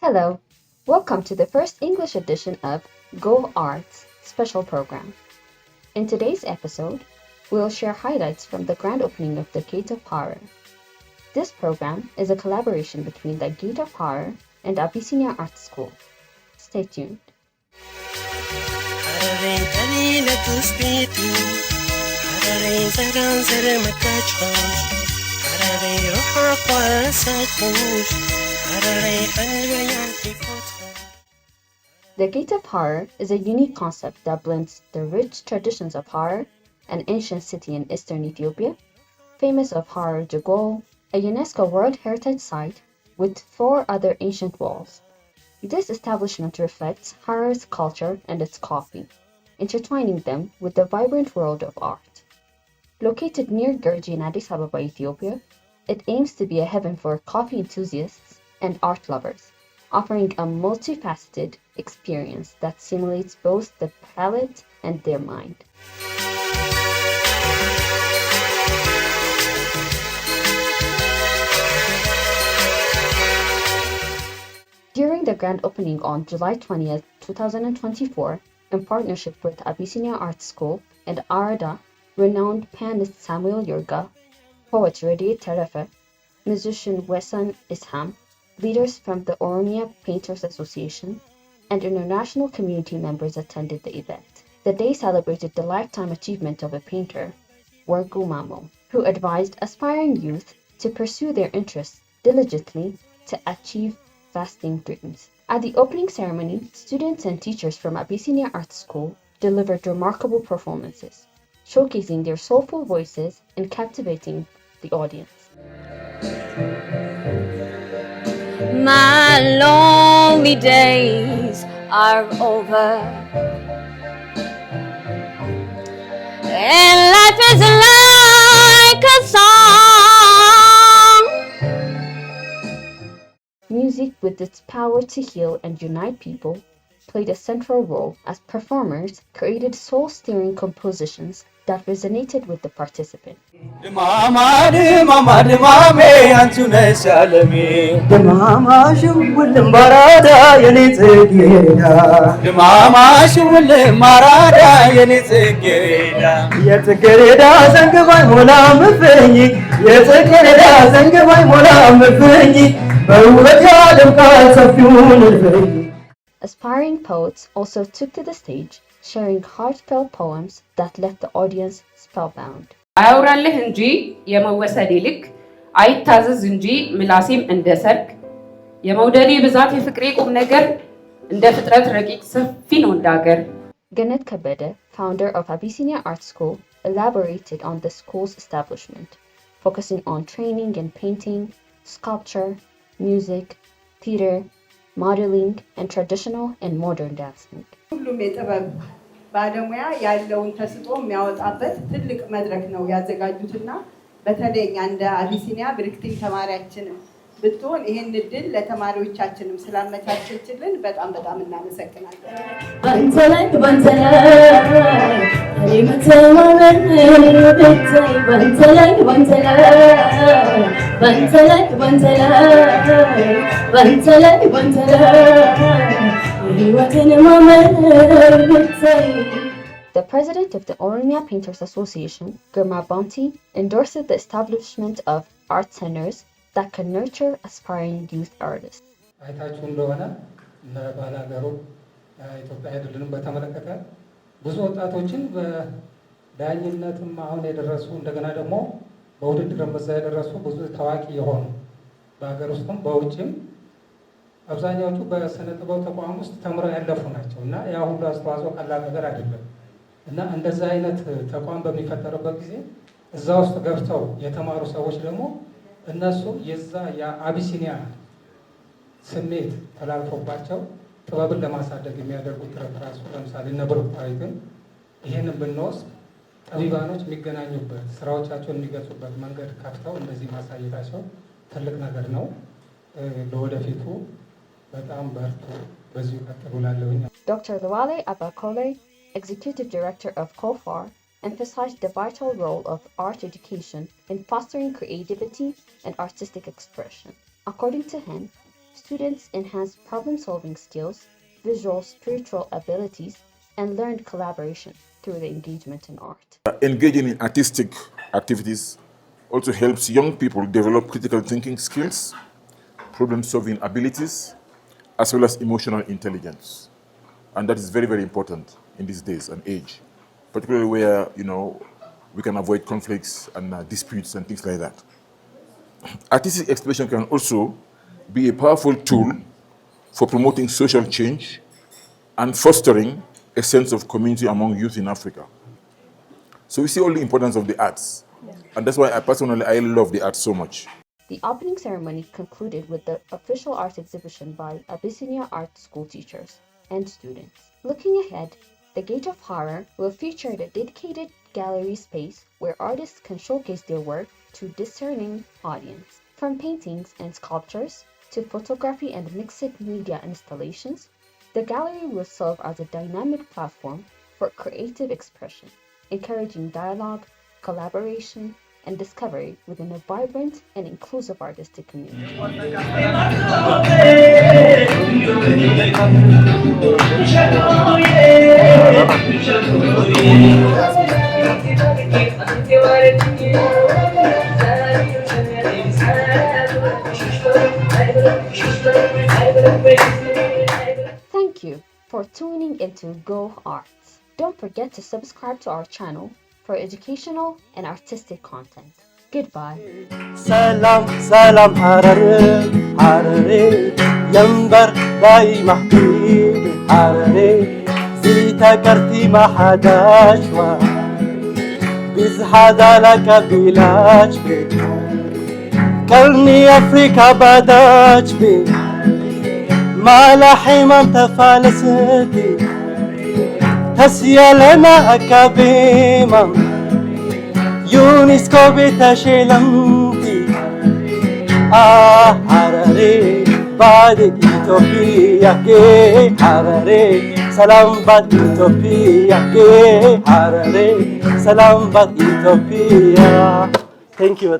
Hello, welcome to the first English edition of Go Arts special program. In today's episode, we'll share highlights from the grand opening of the Gate of Horror. This program is a collaboration between the Gate of Horror and Abyssinia Art School. Stay tuned. The Gate of Horror is a unique concept that blends the rich traditions of horror, an ancient city in eastern Ethiopia, famous of Horror Jagol, a UNESCO World Heritage Site with 4 other ancient walls. This establishment reflects horror's culture and its coffee, intertwining them with the vibrant world of art. Located near Gergi in Addis Ababa, Ethiopia, it aims to be a heaven for coffee enthusiasts and art lovers, offering a multifaceted experience that stimulates both the palate and their mind. During the grand opening on July 20th, 2024, in partnership with Abyssinia Art School and ARADA, renowned pianist Samuel Yurga, poet Rediet Terefe, musician Wessan Isham, leaders from the Oromia Painters Association, and international community members attended the event. The day celebrated the lifetime achievement of a painter, Wargu Mamo, who advised aspiring youth to pursue their interests diligently to achieve lasting dreams. At the opening ceremony, students and teachers from Abyssinia Art School delivered remarkable performances, showcasing their soulful voices and captivating the audience. My lonely days are over, and life is like a song. Music, with its power to heal and unite people, played a central role as performers created soul-stirring compositions that resonated with the participant. Aspiring poets also took to the stage, sharing heartfelt poems that left the audience spellbound. አያውራልህ እንጂ የመወሰዴ ልክ አይታዘዝ እንጂ ምላሴም እንደ ሰርክ የመውደዴ ብዛት የፍቅሬ ቁም ነገር እንደ ፍጥረት ረቂቅ ሰፊ ነው እንዳገር። Genet Kabede, founder of Abyssinia Art School, elaborated on the school's establishment, focusing on training in painting, sculpture, music, theater, modeling, and traditional and modern dancing. ሁሉም የጥበብ ባለሙያ ያለውን ተስጥኦ የሚያወጣበት ትልቅ መድረክ ነው ያዘጋጁትና በተለይ እንደ አቢሲኒያ ብርክቲን ተማሪያችንም ብትሆን ይሄን እድል ለተማሪዎቻችንም ስላመቻቸችልን በጣም እናመሰግናለን። በንተላይ እኔ መተማመን ብታይ በንተላይ The president of the Oromia Painters Association, Girma Bounty, endorsed the establishment of art centers that can nurture aspiring youth artists. አይታችሁ እንደሆነ ባላገሩ ኢትዮጵያ አይደለም በተመለከተ ብዙ ወጣቶችን በዳኝነትም አሁን የደረሱ እንደገና ደግሞ በውድድርም በዛ የደረሱ ብዙ ታዋቂ የሆኑ በሀገር ውስጥም በውጭም አብዛኛዎቹ በስነ ጥበብ ተቋም ውስጥ ተምረው ያለፉ ናቸው እና ያ ሁሉ አስተዋጽኦ ቀላል ነገር አይደለም እና እንደዛ አይነት ተቋም በሚፈጠርበት ጊዜ እዛ ውስጥ ገብተው የተማሩ ሰዎች ደግሞ እነሱ የዛ የአቢሲኒያ ስሜት ተላልፎባቸው ጥበብን ለማሳደግ የሚያደርጉት ጥረት ራሱ ለምሳሌ እነ ብሩክታዊትን ይሄንን ብንወስድ ጠቢባኖች የሚገናኙበት ስራዎቻቸውን የሚገልጹበት መንገድ ከፍተው እንደዚህ ማሳየታቸው ትልቅ ነገር ነው። ለወደፊቱ በጣም በርቱ፣ በዚሁ ቀጥሉ ላለሁኝ። Dr. Luwale Abakole, Executive Director of COFAR, emphasized the vital role of art education in fostering creativity and artistic expression. According to him, students enhanced problem-solving skills, visual spiritual abilities, and learned collaboration through the engagement in art. Engaging in artistic activities also helps young people develop critical thinking skills, problem-solving abilities, as well as emotional intelligence. And that is very, very important in these days and age, particularly where, we can avoid conflicts and disputes and things like that. Artistic expression can also be a powerful tool for promoting social change and fostering a sense of community among youth in Africa. So we see all the importance of the arts. And that's why I love the arts so much. The opening ceremony concluded with the official art exhibition by Abyssinia Art School teachers and students. Looking ahead, the Gate of Horror will feature a dedicated gallery space where artists can showcase their work to a discerning audience. From paintings and sculptures to photography and mixed media installations, the gallery will serve as a dynamic platform for creative expression, encouraging dialogue, collaboration, and discovery within a vibrant and inclusive artistic community. Thank you for tuning into Go Arts. Don't forget to subscribe to our channel for educational and artistic content. Goodbye. Salam, salam, Harare, Harare, Yambar, Dai Mahdi, Harare, Zita Karti Mahadashwa, Bizhada Laka Bilaj, Karni Afrika Badaj, Mala Himam Tafalasati, Tasyalana Akabimam. يونسكو بتشيلمتي حراري بعد إثيوبيا كي حراري سلام بعد إثيوبيا كي حراري سلام بعد إثيوبيا. Thank you.